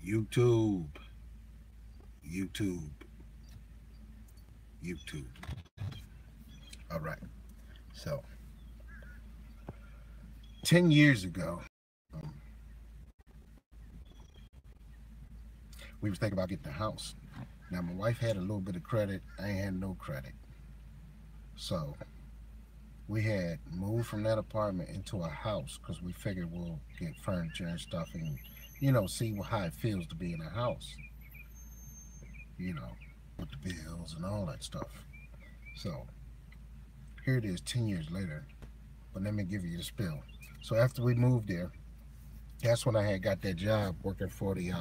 YouTube, YouTube, YouTube. All right. So, 10 years ago, we was thinking about getting a house. Now, my wife had a little bit of credit. I ain't had no credit. So, we had moved from that apartment into a house because we figured we'll get furniture and stuff and, see how it feels to be in a house, you know, with the bills and all that stuff. So, here it is 10 years later. But let me give you the spill. So after we moved there, that's when I had got that job working for the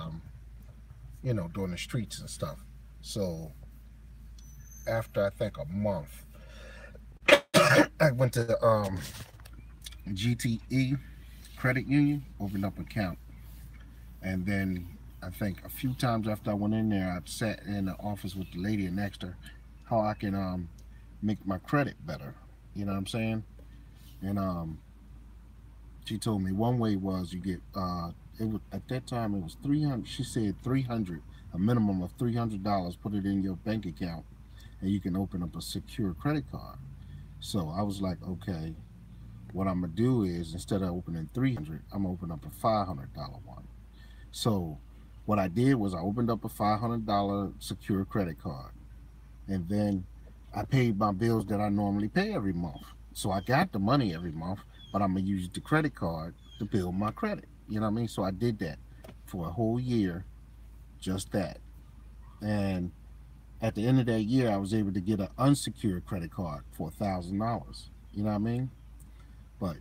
doing the streets and stuff. So after I think a month, I went to the GTE Credit Union, opened up an account, and then I think a few times after I went in there, I sat in the office with the lady next to her, how I can make my credit better. You know what I'm saying? And she told me one way was you get it was at that time it was 300. She said 300, a minimum of $300. Put it in your bank account, and you can open up a secure credit card. So I was like, okay, what I'm gonna do is instead of opening 300, I'm gonna open up a $500 one. So what I did was I opened up a $500 secure credit card, and then I paid my bills that I normally pay every month. So I got the money every month, but I'm gonna use the credit card to build my credit. You know what I mean? So I did that for a whole year, just that. And at the end of that year, I was able to get an unsecured credit card for $1,000. You know what I mean? But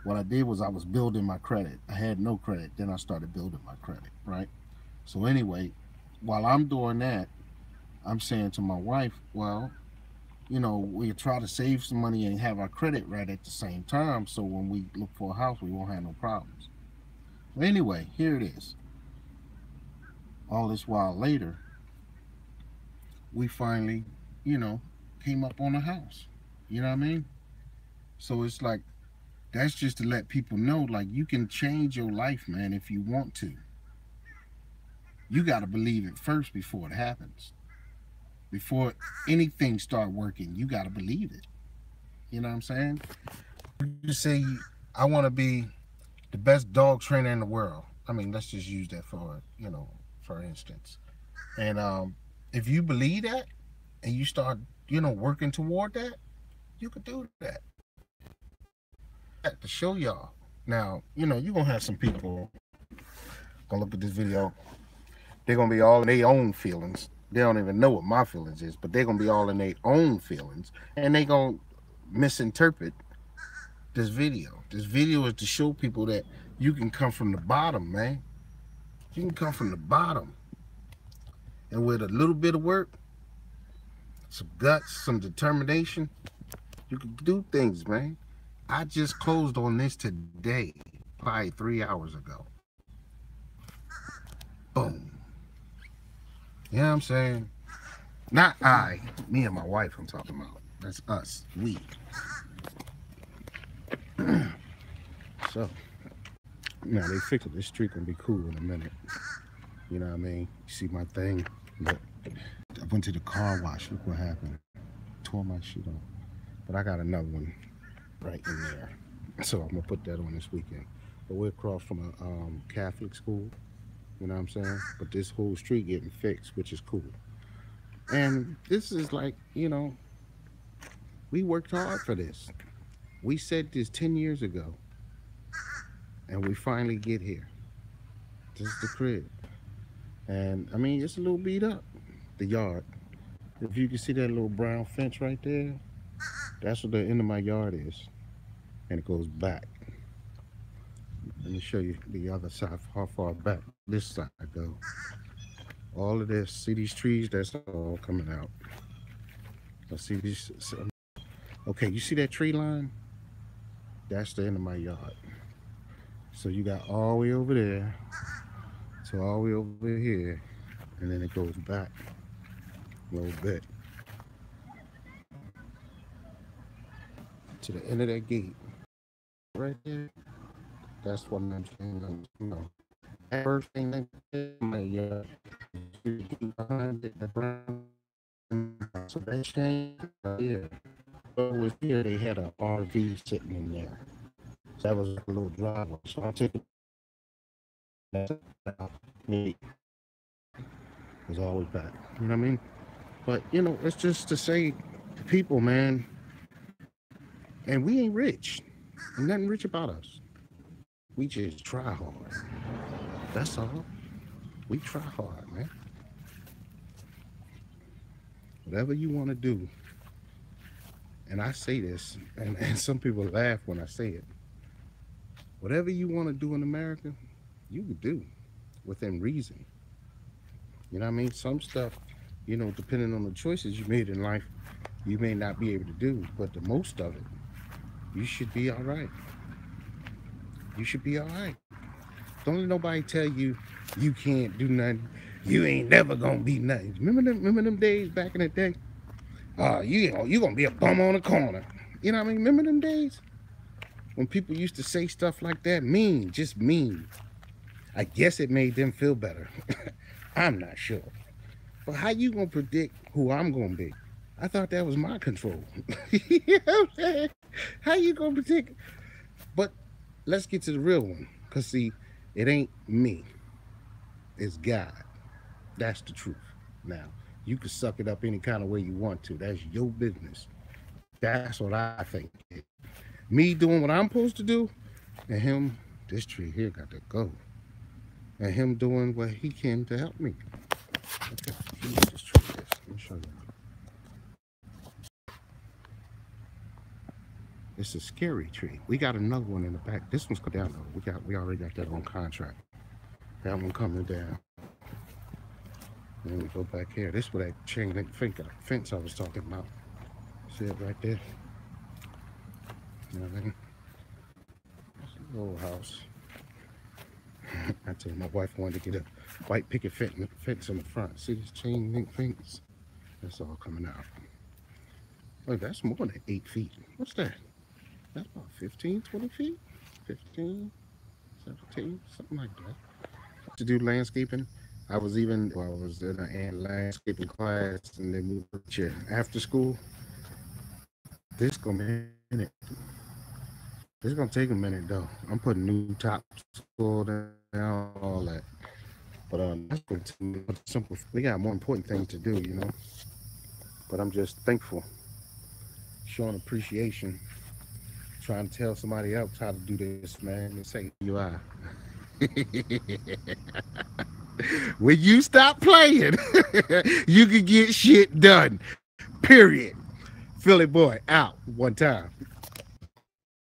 what I did was I was building my credit. I had no credit, then I started building my credit, right? So anyway, while I'm doing that, I'm saying to my wife, well, we try to save some money and have our credit right at the same time. So when we look for a house, we won't have no problems. Well, anyway, here it is. All this while later, we finally, you know, came up on a house. You know what I mean? So it's like, that's just to let people know, like, you can change your life, man, if you want to. You got to believe it first before it happens. Before anything start working, you got to believe it. You know what I'm saying? You say, I want to be the best dog trainer in the world. I mean, let's just use that for instance. And if you believe that and you start, working toward that, you could do that. To show y'all. Now, you're gonna have some people gonna look at this video. They're gonna be all in their own feelings. They don't even know what my feelings is, but they're gonna be all in their own feelings, and they gonna misinterpret this video. This video is to show people that you can come from the bottom, man. You can come from the bottom, and with a little bit of work, some guts, some determination, you can do things, man. I just closed on this today, probably 3 hours ago. Boom. You know what I'm saying? Not I, me and my wife I'm talking about. That's us, we. So, now they fixed it. This street gonna be cool in a minute. You know what I mean? You see my thing? But I went to the car wash. Look what happened. Tore my shit off. But I got another one right in there. So I'm gonna put that on this weekend. But we're across from a Catholic school. You know what I'm saying? But this whole street getting fixed, which is cool. And this is like, we worked hard for this. We said this 10 years ago, and we finally get here. This is the crib. And I mean, it's a little beat up, the yard. If you can see that little brown fence right there, that's what the end of my yard is. And it goes back. Let me show you the other side, how far back this side goes. All of this, see these trees? That's all coming out. I see these. Okay, you see that tree line? That's the end of my yard. So you got all the way over there to all the way over here, and then it goes back a little bit to the end of that gate right there. That's what I'm saying. first thing behind the brown. So that changed. Yeah. But was here, they had a RV sitting in there. So that was like a little driveway. So I took it. Me was always back. You know what I mean? But you know, it's just to say to people, man, and we ain't rich. Ain't nothing rich about us. We just try hard. That's all. We try hard, man. Whatever you want to do, and I say this, and some people laugh when I say it. Whatever you want to do in America, you can do within reason. You know what I mean? Some stuff, you know, depending on the choices you made in life, you may not be able to do, but the most of it, you should be all right. You should be all right. Don't let nobody tell you you can't do nothing. You ain't never gonna be nothing. Remember them days back in the day? You gonna be a bum on the corner. You know what I mean? Remember them days when people used to say stuff like that? Mean, just mean. I guess it made them feel better. I'm not sure. But how you gonna predict who I'm gonna be? I thought that was my control. You know what I'm saying? How you gonna predict? But let's get to the real one. Cause see, it ain't me. It's God. That's the truth. Now, you can suck it up any kind of way you want to. That's your business. That's what I think. Me doing what I'm supposed to do, and him, this tree here got to go. And him doing what he can to help me. Okay, this tree is. Let me show you. It's a scary tree. We got another one in the back. This one's come down though. We already got that on contract. That one coming down. And then we go back here. This is where that chain link fence I was talking about. See it right there? You know what I mean? That's a little house. I told my wife wanted to get a white picket fence in the front. See this chain link fence? That's all coming out. Oh, that's more than 8 feet. What's that? That's about 15, 20 feet? 15, 17, something like that. To do landscaping. I was in a landscaping class and then moved to after school. This gonna be a minute. This is gonna take a minute though. I'm putting new tops down, all that. But that's gonna take me simple. We got more important things to do, you know. But I'm just thankful, showing appreciation, trying to tell somebody else how to do this, man. And say you are. When you stop playing, you can get shit done. Period. Philly boy out one time.